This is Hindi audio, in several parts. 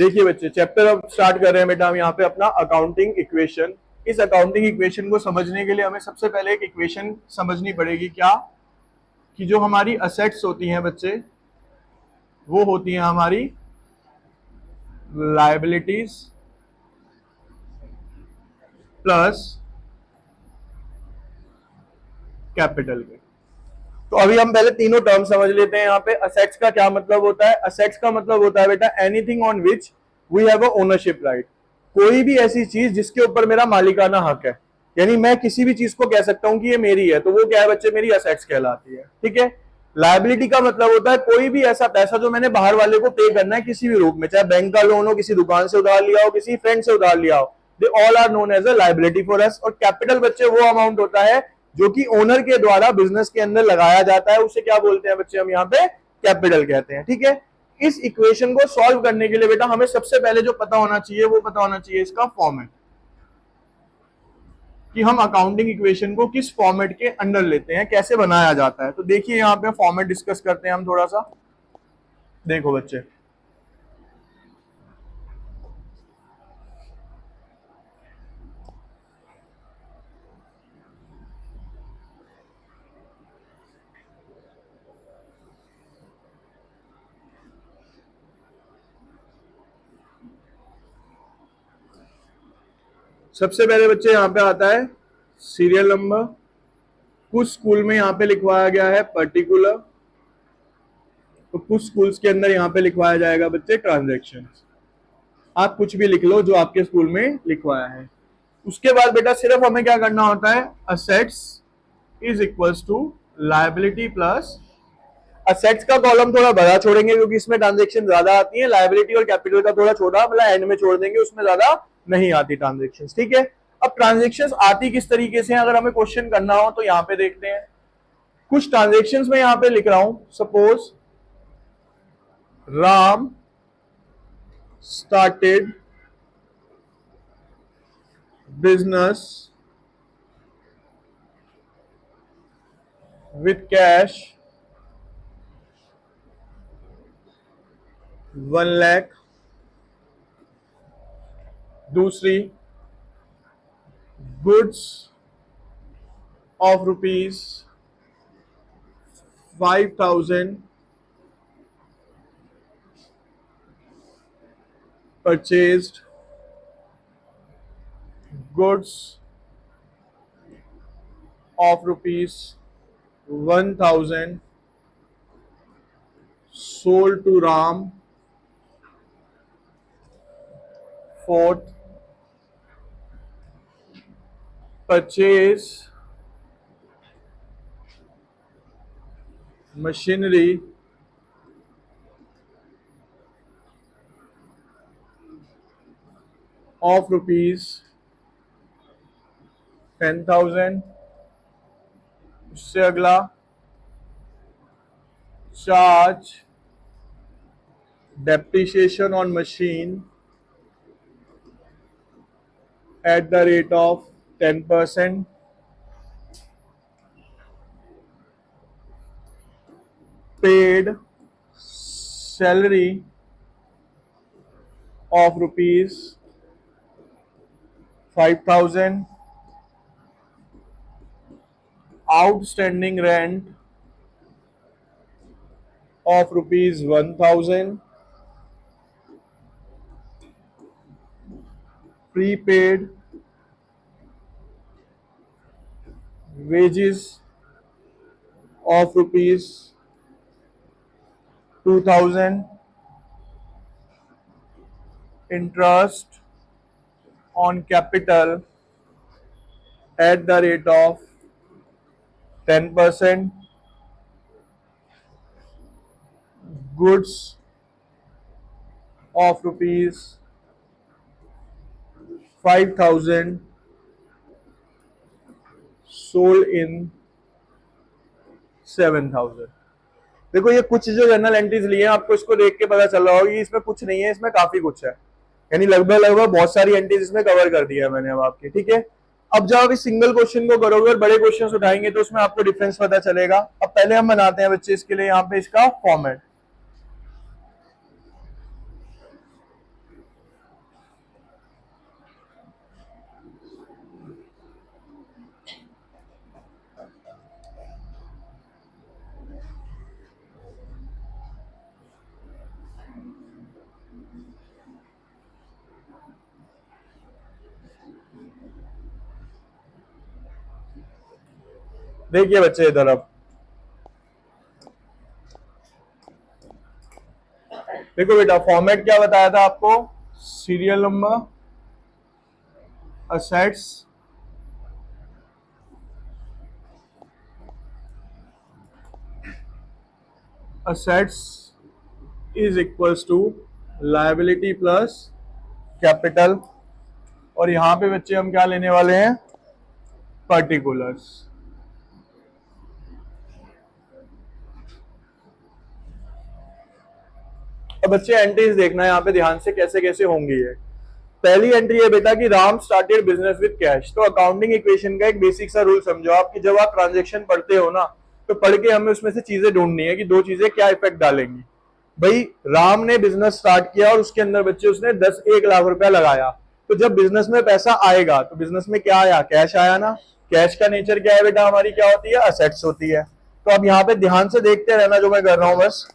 देखिए बच्चे, चैप्टर अब स्टार्ट कर रहे हैं बेटा हम यहाँ पे अपना अकाउंटिंग इक्वेशन। इस अकाउंटिंग इक्वेशन को समझने के लिए हमें सबसे पहले एक इक्वेशन समझनी पड़ेगी, क्या कि जो हमारी असेट्स होती हैं बच्चे, वो होती हैं हमारी लायबिलिटीज प्लस कैपिटल के। तो अभी हम पहले तीनों टर्म समझ लेते हैं। यहाँ पे असेट्स का क्या मतलब होता है? असेट्स का मतलब होता है बेटा anything on which we have a ownership right. कोई भी ऐसी चीज जिसके ऊपर मेरा मालिकाना हक है, यानी मैं किसी भी चीज को कह सकता हूं कि ये मेरी है, तो वो क्या है बच्चे? मेरी असेट्स कहलाती है। ठीक है। लायबिलिटी का मतलब होता है कोई भी ऐसा पैसा जो मैंने बाहर वाले को पे करना है किसी भी रूप में, चाहे बैंक का लोन हो, किसी दुकान से उधार लिया हो, किसी फ्रेंड से उधार लिया हो, they all are known as a liability for us. और कैपिटल बच्चे वो अमाउंट होता है जो कि ओनर के द्वारा बिजनेस के अंदर लगाया जाता है, उसे क्या बोलते हैं बच्चे? हम यहाँ पे कैपिटल कहते हैं। ठीक है। इस इक्वेशन को सॉल्व करने के लिए बेटा हमें सबसे पहले जो पता होना चाहिए वो पता होना चाहिए इसका फॉर्मेट, कि हम अकाउंटिंग इक्वेशन को किस फॉर्मेट के अंडर लेते हैं, कैसे बनाया जाता है। तो देखिए यहाँ पे फॉर्मेट डिस्कस करते हैं हम थोड़ा सा। देखो बच्चे, सबसे पहले बच्चे यहाँ पे आता है सीरियल नंबर। कुछ स्कूल में यहाँ पे लिखवाया गया है पर्टिकुलर, तो कुछ स्कूल्स के अंदर यहाँ पे लिखवाया जाएगा बच्चे ट्रांजैक्शन। आप कुछ भी लिख लो जो आपके स्कूल में लिखवाया है। उसके बाद बेटा सिर्फ हमें क्या करना होता है? Assets is equals to liability plus. Assets का कॉलम थोड़ा बड़ा छोड़ेंगे क्योंकि इसमें ट्रांजेक्शन ज्यादा आती है। लायबिलिटी और कैपिटल का थोड़ा छोटा, मतलब एंड में छोड़ देंगे, उसमें ज्यादा नहीं आती ट्रांजेक्शन। ठीक है। अब ट्रांजेक्शन आती किस तरीके से, अगर हमें क्वेश्चन करना हो तो यहाँ पे देखते हैं। कुछ ट्रांजेक्शन में यहाँ पे लिख रहा हूं, suppose Ram started business with cash 1 lakh। दूसरी goods of rupees 5,000 purchased, goods of rupees 1,000 sold to Ram। Fourth, purchase machinery of rupees 10,000। उससे अगला charge depreciation on machine at the rate of 10%। paid salary of rupees 5,000। outstanding rent of rupees 1,000। prepaid wages of rupees 2,000। interest on capital at the rate of 10%। goods of rupees 5,000 sold in 7,000। देखो ये कुछ जो जनरल एंट्रीज लिए हैं, आपको इसको देख के पता चल रहा होगा कि इसमें कुछ नहीं है, इसमें काफी कुछ है, यानी लगभग लगभग बहुत सारी एंट्रीज इसमें कवर कर दिया है मैंने अब आपके। ठीक है। अब जब आप इस सिंगल क्वेश्चन को करोगे और बड़े क्वेश्चन उठाएंगे तो उसमें आपको डिफरेंस पता चलेगा। अब पहले हम बनाते हैं बच्चे इसके लिए यहाँ पे इसका फॉर्मेट। देखिए बच्चे इधर, अब देखो बेटा, फॉर्मेट क्या बताया था आपको, serial number, assets, assets is equals to liability plus capital, और यहां पे बच्चे हम क्या लेने वाले हैं, पर्टिकुलर्स। अब बच्चे एंट्रीज देखना है यहाँ पे ध्यान से कैसे कैसे होंगी ये। पहली एंट्री है बेटा कि Ram started business with cash. तो अकाउंटिंग इक्वेशन का एक बेसिक सा रूल समझो आप, कि जब आप ट्रांजेक्शन पढ़ते हो ना, तो पढ़ के हमें उसमें से चीजें ढूंढनी है कि दो चीजें क्या इफेक्ट डालेंगी। भाई राम ने बिजनेस स्टार्ट किया और उसके अंदर बच्चे उसने 1 लाख रुपया लगाया, तो जब बिजनेस में पैसा आएगा तो बिजनेस में क्या आया, कैश आया ना। कैश का नेचर क्या है बेटा, हमारी क्या होती है, असेट्स होती है। तो अब यहाँ पे ध्यान से देखते रहना जो मैं कर रहा हूं बस।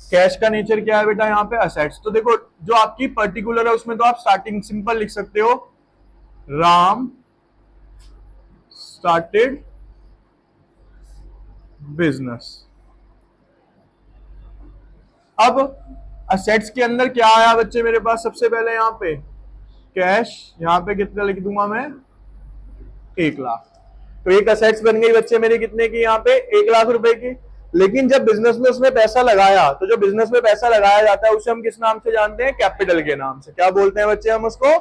कैश का नेचर क्या है बेटा, यहाँ पे असेट्स। तो देखो जो आपकी पर्टिकुलर है उसमें तो आप स्टार्टिंग सिंपल लिख सकते हो, राम स्टार्टेड बिजनेस। अब असेट्स के अंदर क्या आया बच्चे मेरे पास, सबसे पहले यहाँ पे कैश, यहाँ पे कितना लिख दूंगा मैं, 1 लाख। तो एक असेट्स बन गई बच्चे मेरी कितने की, यहाँ पे 1 लाख रुपए की। लेकिन जब बिजनेस में उसमें पैसा लगाया, तो जो बिजनेस में पैसा लगाया जाता है उसे हम किस नाम से जानते हैं, कैपिटल के नाम से। क्या बोलते हैं बच्चे हम उसको,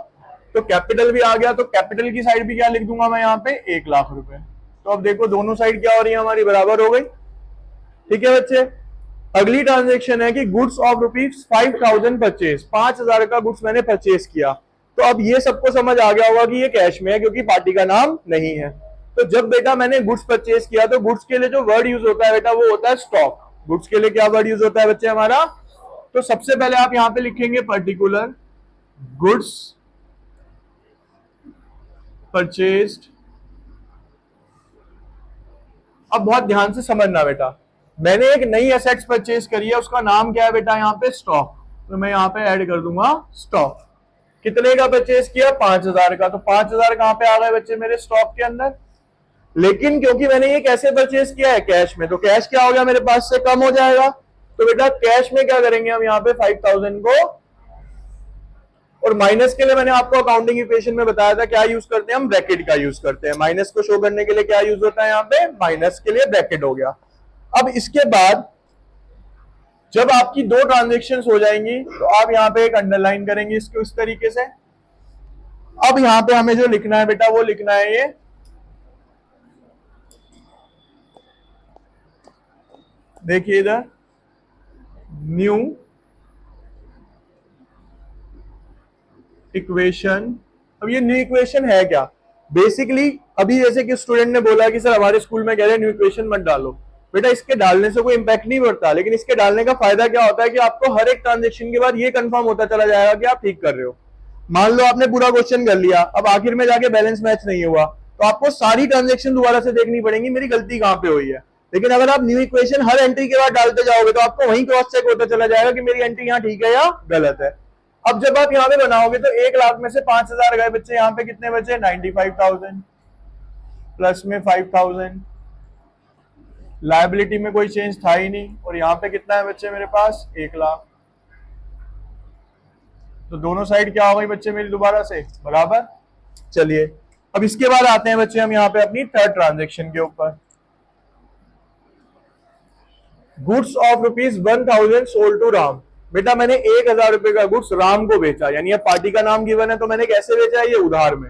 तो कैपिटल भी आ गया, तो कैपिटल की साइड भी क्या लिख दूंगा मैं यहाँ पे, 1 लाख रुपए। तो अब देखो दोनों साइड क्या हो रही है हमारी, बराबर हो गई। ठीक है बच्चे। अगली ट्रांजेक्शन है कि गुड्स ऑफ ₹5,000 परचेज, 5,000 का गुड्स मैंने परचेज किया। तो अब ये सबको समझ आ गया होगा कि ये कैश में है क्योंकि पार्टी का नाम नहीं है। तो जब बेटा मैंने गुड्स परचेज किया, तो गुड्स के लिए जो वर्ड यूज होता है बेटा वो होता है स्टॉक। गुड्स के लिए क्या वर्ड यूज होता है बच्चे हमारा, तो सबसे पहले आप यहां पे लिखेंगे पर्टिकुलर गुड्स परचेज्ड। अब बहुत ध्यान से समझना बेटा, मैंने एक नई एसेट्स परचेज करी है, उसका नाम क्या है बेटा, यहाँ पे स्टॉक। तो मैं यहाँ पे ऐड कर दूंगा स्टॉक। कितने का परचेज किया, 5,000 का। तो 5,000 कहां पे आ गए बच्चे मेरे, स्टॉक के अंदर। लेकिन क्योंकि मैंने ये कैसे परचेज किया है, कैश में, तो कैश क्या हो गया मेरे पास से कम हो जाएगा। तो बेटा कैश में क्या करेंगे हम, यहाँ पे 5,000 को, और माइनस के लिए मैंने आपको अकाउंटिंग इक्वेशन में बताया था क्या यूज करते हैं हम, ब्रैकेट का यूज करते हैं। माइनस को शो करने के लिए क्या यूज होता है यहाँ पे, माइनस के लिए ब्रैकेट हो गया। अब इसके बाद जब आपकी दो ट्रांजेक्शन हो जाएंगी, तो आप यहाँ पे एक अंडरलाइन करेंगे इसको इस तरीके से। अब यहाँ पे हमें जो लिखना है बेटा वो लिखना है ये, देखिए इधर, न्यू इक्वेशन। अब ये न्यू इक्वेशन है क्या, बेसिकली अभी जैसे कि स्टूडेंट ने बोला कि सर हमारे स्कूल में कह रहे हैं न्यू इक्वेशन मत डालो। बेटा इसके डालने से कोई इंपैक्ट नहीं पड़ता, लेकिन इसके डालने का फायदा क्या होता है कि आपको हर एक ट्रांजेक्शन के बाद ये कंफर्म होता चला जाएगा कि आप ठीक कर रहे हो। मान लो आपने पूरा क्वेश्चन कर लिया, अब आखिर में जाके बैलेंस मैच नहीं हुआ, तो आपको सारी ट्रांजेक्शन दोबारा से देखनी पड़ेगी मेरी गलती कहां पे हुई है। लेकिन अगर आप न्यू इक्वेशन हर एंट्री के बाद डालते जाओगे, तो आपको वहीं क्रॉस चेक होता चला जाएगा कि मेरी एंट्री यहाँ ठीक है या गलत है। अब जब आप यहाँ पे बनाओगे, तो 1 लाख में से 5,000 गए बच्चे, यहाँ पे कितने बचे, 95,000 प्लस में 5,000। लायबिलिटी में कोई चेंज था ही नहीं, और यहाँ पे कितना है बच्चे मेरे पास, 1 लाख। तो दोनों साइड क्या हो गई बच्चे मेरी दोबारा से, बराबर। चलिए अब इसके बाद आते हैं बच्चे हम यहाँ पे अपनी थर्ड ट्रांजेक्शन के ऊपर। Goods of ₹1,000 sold to Ram. बेटा मैंने 1,000 रुपए का गुड्स राम को बेचा, यानी अब पार्टी का नाम गिवन है, तो मैंने कैसे बेचा है, ये उधार में।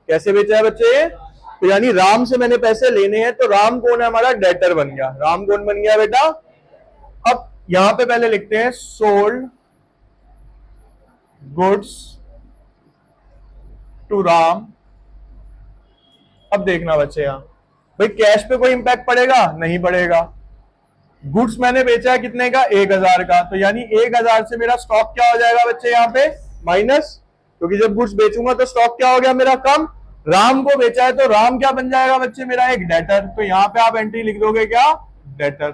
कैसे बेचा है बच्चे, तो यानी राम से मैंने पैसे लेने हैं, तो राम कौन है हमारा, डेटर बन गया। राम कौन बन गया बेटा। अब यहां पे पहले लिखते हैं सोल्ड गुड्स टू राम। अब देखना बच्चे यहाँ, भाई कैश पे कोई इंपैक्ट पड़ेगा, नहीं पड़ेगा। गुड्स मैंने बेचा है कितने का, 1,000 का, तो यानी 1,000 से मेरा स्टॉक क्या हो जाएगा बच्चे यहाँ पे, माइनस, क्योंकि जब गुड्स बेचूंगा तो स्टॉक क्या हो गया मेरा, कम। राम को बेचा है तो राम क्या बन जाएगा बच्चे मेरा, एक डेटर। तो यहाँ पे आप एंट्री लिख दोगे क्या, डेटर।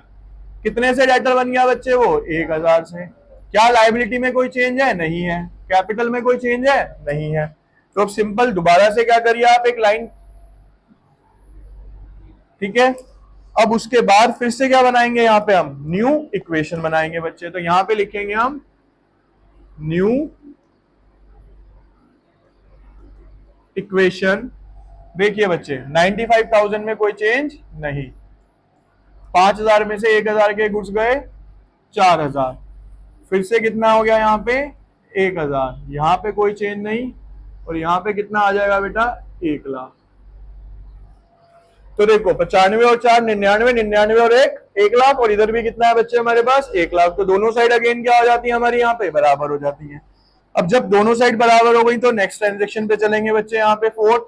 कितने से डेटर बन गया बच्चे वो, 1,000 से। क्या लायबिलिटी में कोई चेंज है, नहीं है। कैपिटल में कोई चेंज है, नहीं है। तो अब सिंपल दोबारा से क्या करिए आप, एक लाइन, ठीक है, अब उसके बाद फिर से क्या बनाएंगे, यहाँ पे हम न्यू इक्वेशन बनाएंगे बच्चे। तो यहाँ पे लिखेंगे हम न्यू इक्वेशन। देखिए बच्चे 95,000 में कोई चेंज नहीं, 5,000 में से 1,000 के घुस गए 4,000, फिर से कितना हो गया यहाँ पे 1,000, यहाँ पे कोई चेंज नहीं, और यहाँ पे कितना आ जाएगा बेटा 1,00,000। तो देखो 95 और 4 99, 99 और 1 1,00,000, और इधर भी कितना है बच्चे हमारे पास 1,00,000। तो दोनों साइड अगेन क्या हो जाती है हमारी, यहाँ पे बराबर हो जाती है। अब जब दोनों साइड बराबर हो गई तो नेक्स्ट ट्रांजेक्शन पे चलेंगे बच्चे। यहाँ पे फोर्थ,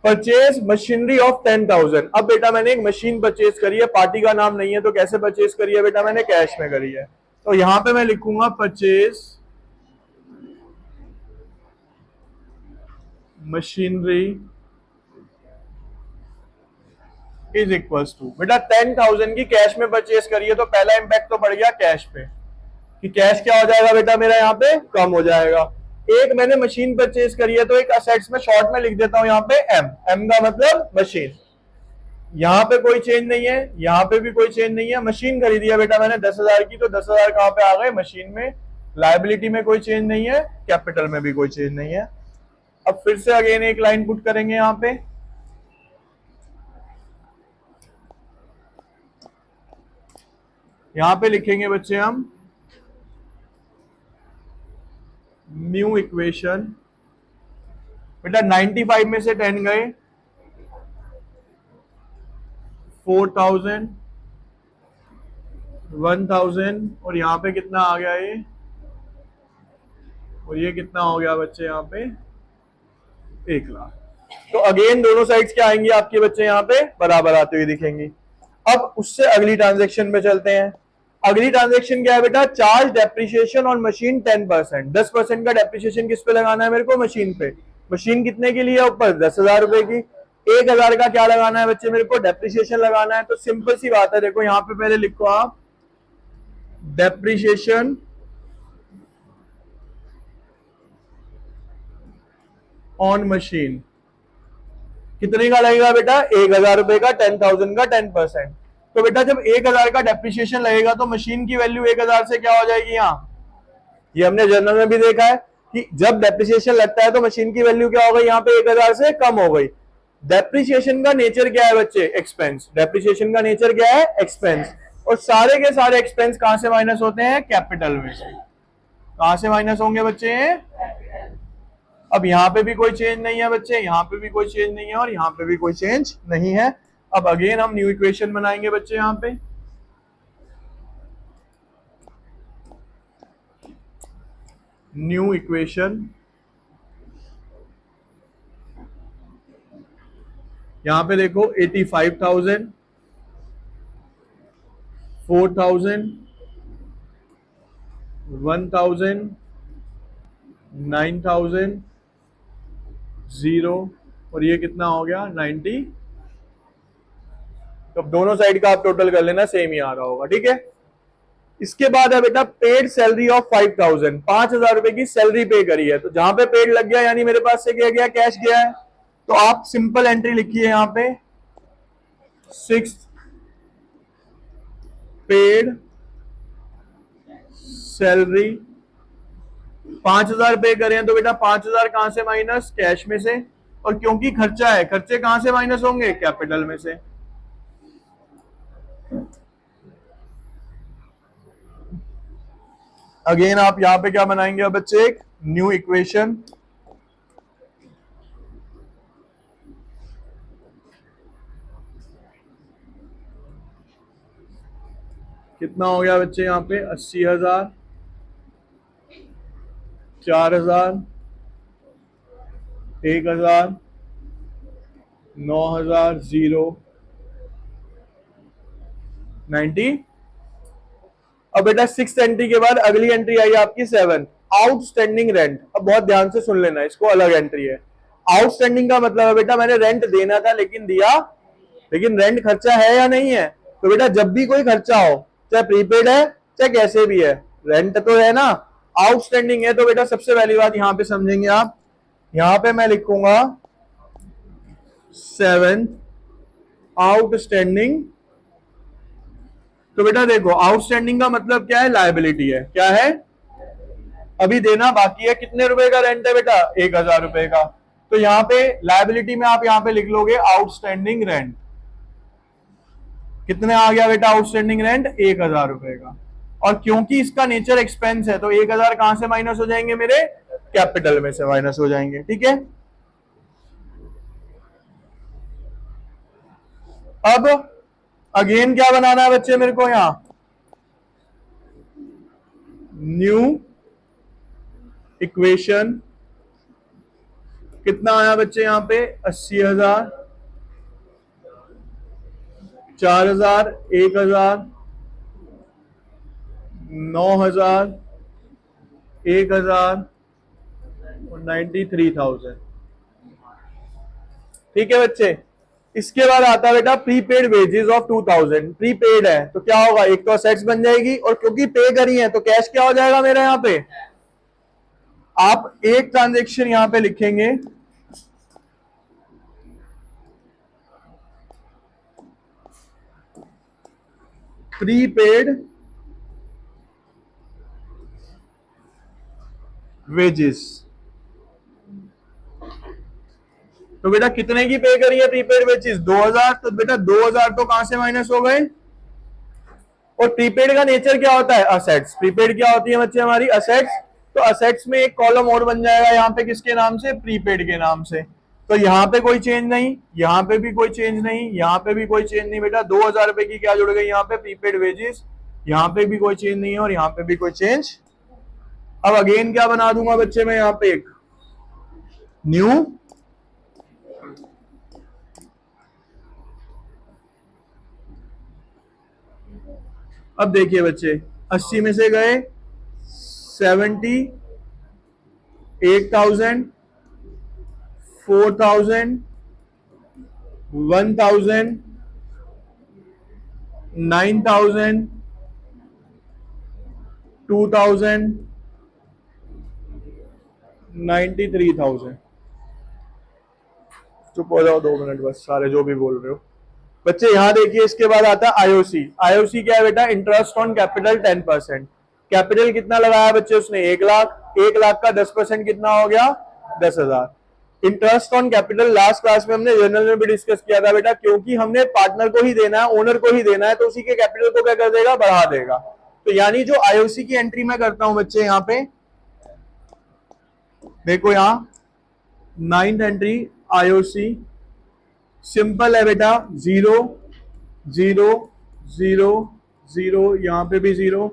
परचेज मशीनरी ऑफ 10,000। अब बेटा मैंने एक मशीन परचेज करी है, पार्टी का नाम नहीं है, तो कैसे परचेज करी है बेटा, मैंने कैश में करी है। तो यहां पे मैं लिखूंगा purchase machinery is equals to, बेटा 10,000 की कैश में परचेज करी है, तो पहला इंपैक्ट तो बढ़ गया कैश पे, कि कैश क्या हो जाएगा बेटा मेरा यहाँ पे कम हो जाएगा। एक मैंने मशीन परचेज करी है, तो एक असेट्स में शॉर्ट में लिख देता हूं यहाँ पे एम, एम का मतलब मशीन। यहाँ पे कोई चेंज नहीं है, यहाँ पे भी कोई चेंज नहीं है। मशीन खरीदी है बेटा मैंने 10,000 की, तो 10,000 कहां पे आ गए मशीन में। लायबिलिटी में कोई चेंज नहीं है, कैपिटल में भी कोई चेंज नहीं है। अब फिर से अगेन एक लाइन पुट करेंगे यहाँ पे, यहाँ पे लिखेंगे बच्चे हम न्यू इक्वेशन। बेटा 95 में से 10 गए 4,000, 1,000, और यहाँ पे कितना आ गया ये, और ये कितना हो गया बच्चे यहाँ पे 1,00,000। तो अगेन दोनों साइड्स क्या आएंगी आपके बच्चे यहाँ पे बराबर आते हुए दिखेंगी। अब उससे अगली ट्रांजेक्शन पे चलते हैं। अगली ट्रांजेक्शन क्या है बेटा, चार्ज डेप्रिसिएशन ऑन मशीन 10%। 10% का डेप्रिसिएशन किस पे लगाना है मेरे को, मशीन पे। मशीन कितने की लिए ऊपर 10,000 रुपए की, 1,000 का क्या लगाना है बच्चे मेरे को, डेप्रिसिएशन लगाना है। तो सिंपल सी बात है, देखो यहाँ पे पहले लिखो आप डेप्रिसिएशन ऑन मशीन कितने का लगेगा बेटा, 1,000 रुपए का, 10,000 का 10%। तो बेटा जब 1,000 का डेप्रिसिएशन लगेगा तो मशीन की वैल्यू 1,000 से क्या हो जाएगी, यहाँ ये हमने जर्नल में भी देखा है कि जब डेप्रिसिएशन लगता है तो मशीन की वैल्यू क्या हो गई, यहाँ पे 1,000 से कम हो गई। डेप्रिसिएशन का नेचर क्या है बच्चे, एक्सपेंस। डेप्रिसिएशन का नेचर क्या है, एक्सपेंस। और सारे के सारे एक्सपेंस कहां से माइनस होते हैं, कैपिटल में से। कहां से माइनस होंगे बच्चे, अब यहाँ पे भी कोई चेंज नहीं है बच्चे, यहाँ पे भी कोई चेंज नहीं है, और यहाँ पे भी कोई चेंज नहीं है। अब अगेन हम न्यू इक्वेशन बनाएंगे बच्चे। यहाँ पे न्यू इक्वेशन, यहां पे देखो 85,000, 4,000, 1,000, 9,000, 0, और ये कितना हो गया 90। तो दोनों साइड का आप टोटल कर लेना, सेम ही आ रहा होगा, ठीक है। इसके बाद है बेटा पेड सैलरी ऑफ 5,000। 5,000 रुपए की सैलरी पे करी है, तो जहां पे पेड लग गया यानी मेरे पास से क्या गया, कैश गया है। तो आप सिंपल एंट्री लिखिए यहाँ पे 6 पेड सैलरी। 5,000 पे करे हैं तो बेटा 5,000 कहां से माइनस, कैश में से। और क्योंकि खर्चा है, खर्चे कहां से माइनस होंगे, कैपिटल में से। अगेन आप यहां पे क्या बनाएंगे अब बच्चे, एक न्यू इक्वेशन। कितना हो गया बच्चे यहाँ पे 80,000, 4,000, 1,000, 9,000, 0, 90। अब बेटा 6 एंट्री के बाद अगली एंट्री आई आपकी 7, आउटस्टैंडिंग रेंट। अब बहुत ध्यान से सुन लेना, इसको अलग एंट्री है। आउटस्टैंडिंग का मतलब है बेटा मैंने रेंट देना था लेकिन दिया, लेकिन रेंट खर्चा है या नहीं है। तो बेटा जब भी कोई खर्चा हो, चाहे प्रीपेड है चाहे कैसे भी है, रेंट तो है ना, आउटस्टैंडिंग है। तो बेटा सबसे पहली बात यहां पे समझेंगे आप, यहां पे मैं लिखूंगा 7 आउटस्टैंडिंग। तो बेटा देखो आउटस्टैंडिंग का मतलब क्या है, लायबिलिटी है, क्या है, अभी देना बाकी है। कितने रुपए का रेंट है बेटा, 1000 रुपए का। तो यहाँ पे लायबिलिटी में आप यहाँ पे लिख लोगे आउटस्टैंडिंग रेंट। कितने आ गया बेटा आउटस्टैंडिंग रेंट, 1000 रुपए का। और क्योंकि इसका नेचर एक्सपेंस है तो 1000 कहां से माइनस हो जाएंगे, मेरे कैपिटल में से माइनस हो जाएंगे। ठीक है, अब अगेन क्या बनाना है बच्चे मेरे को, यहां न्यू इक्वेशन। कितना आया बच्चे यहां पे, 80,000, 4,000, 1,000, 9,000, 1,000 और 93,000। ठीक है बच्चे, इसके बाद आता है बेटा प्रीपेड वेजेस ऑफ 2000। प्रीपेड है तो क्या होगा, एक तो असेट्स बन जाएगी और क्योंकि पे करी है तो कैश क्या हो जाएगा मेरा यहां पे। आप एक ट्रांजेक्शन यहां पे लिखेंगे, प्रीपेड वेजेस। तो बेटा कितने की पे करी है प्रीपेड वेजेस, 2000। तो बेटा 2000 तो कहां से माइनस हो गए। और प्रीपेड का नेचर क्या होता है, असेट्स। प्रीपेड क्या होती है बच्चे हमारी, असेट्स। तो असेट्स में एक कॉलम और बन जाएगा यहाँ पे, किसके नाम से, प्रीपेड के नाम से। तो यहाँ पे कोई चेंज नहीं, यहाँ पे भी कोई चेंज नहीं, यहाँ पे भी कोई चेंज नहीं बेटा। 2000 रुपए की क्या जुड़ गई यहाँ पे, प्रीपेड वेजेस। यहाँ पे भी कोई चेंज नहीं है और यहाँ पे भी कोई चेंज। अब अगेन क्या बना दूंगा बच्चे मैं यहाँ पे, एक न्यू अब देखिए बच्चे 80 में से गए 70, 8,000, 4,000, 1,000, 9,000, 2,000, 93,000। चुप हो जाओ 2 मिनट बस, सारे जो भी बोल रहे हो बच्चे। यहां देखिए इसके बाद आता है आईओसी। आईओसी क्या है बेटा, इंटरेस्ट ऑन कैपिटल 10%। कैपिटल कितना लगाया बच्चे उसने, 1 लाख। 1 लाख का 10% कितना हो गया, 10,000। Interest on capital last class में हमने जनरल में भी डिस्कस किया था बेटा, क्योंकि हमने पार्टनर को ही देना है, ओनर को ही देना है, तो उसी के कैपिटल को क्या कर देगा, बढ़ा देगा। तो यानी जो आईओसी की एंट्री मैं करता हूं बच्चे, यहाँ पे देखो, यहां 9th एंट्री आईओसी सिंपल है बेटा, 0 0 0 0, यहां पे भी 0।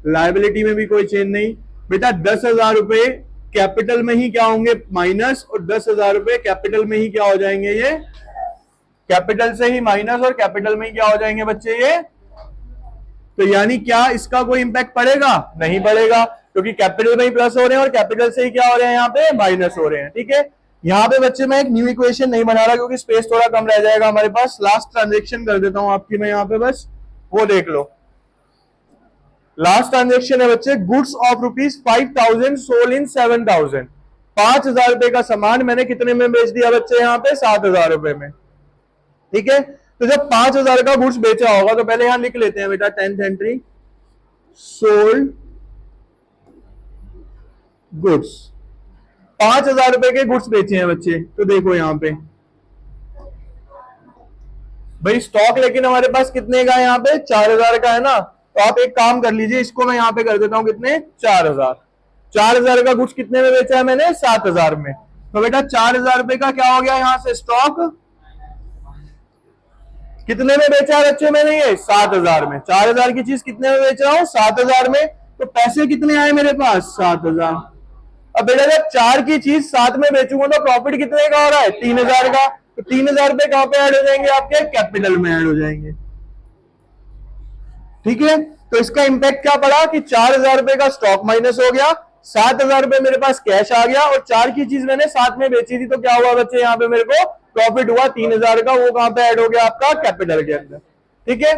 लायबिलिटी में भी कोई चेंज नहीं बेटा। 10,000 रुपए कैपिटल में ही क्या होंगे, माइनस, और 10,000 रुपए कैपिटल में ही क्या हो जाएंगे, ये कैपिटल से ही माइनस और कैपिटल में ही क्या हो जाएंगे बच्चे ये। तो यानी क्या इसका कोई इंपैक्ट पड़ेगा, नहीं पड़ेगा, क्योंकि कैपिटल में ही प्लस हो रहे हैं और कैपिटल से ही क्या हो रहे हैं, यहाँ पे माइनस हो रहे हैं। ठीक है, यहाँ पे बच्चे मैं एक न्यू इक्वेशन नहीं बना रहा क्योंकि स्पेस थोड़ा कम रह जाएगा हमारे पास। लास्ट ट्रांजेक्शन कर देता हूं आपकी मैं यहाँ पे, बस वो देख लो। लास्ट ट्रांजेक्शन है बच्चे, गुड्स ऑफ ₹5,000 सोल्ड इन 7,000। 5,000 रुपए का सामान मैंने कितने में बेच दिया बच्चे, यहाँ पे 7,000 रुपए में। ठीक है, तो जब 5,000 का गुड्स बेचा होगा तो पहले यहां लिख लेते हैं बेटा 10th एंट्री, सोल्ड गुड्स। 5,000 रुपए के गुड्स बेचे हैं बच्चे। तो देखो यहां पे भाई स्टॉक लेकिन हमारे पास कितने का है, यहाँ पे 4,000 का है ना। तो आप एक काम कर लीजिए, इसको मैं यहाँ पे कर देता हूं कितने, 4,000। 4,000 का गुड्स कितने में बेचा है मैंने, 7,000 में। तो बेटा 4,000 रुपए का क्या हो गया यहां से स्टॉक, कितने में बेचा है बच्चे मैंने, ये 7,000 में। 4,000 की चीज कितने में बेच रहा हूं, 7,000 में। तो पैसे कितने आए मेरे पास, 7,000। अब बेटा जब 4 की चीज 7 में बेचूंगा तो प्रॉफिट कितने का हो रहा है, 3,000 का। तो 3,000 रुपए कहां पे ऐड हो जाएंगे, आपके कैपिटल में ऐड हो जाएंगे। ठीक है, तो इसका इंपैक्ट क्या पड़ा कि 4,000 रुपए का स्टॉक माइनस हो गया, 7,000 रुपए मेरे पास कैश आ गया, और 4 की चीज मैंने 7 में बेची थी। तो क्या हुआ बच्चे, यहाँ पे मेरे को प्रॉफिट हुआ 3,000 का, वो कहां पे ऐड हो गया आपका कैपिटल के अंदर। ठीक है,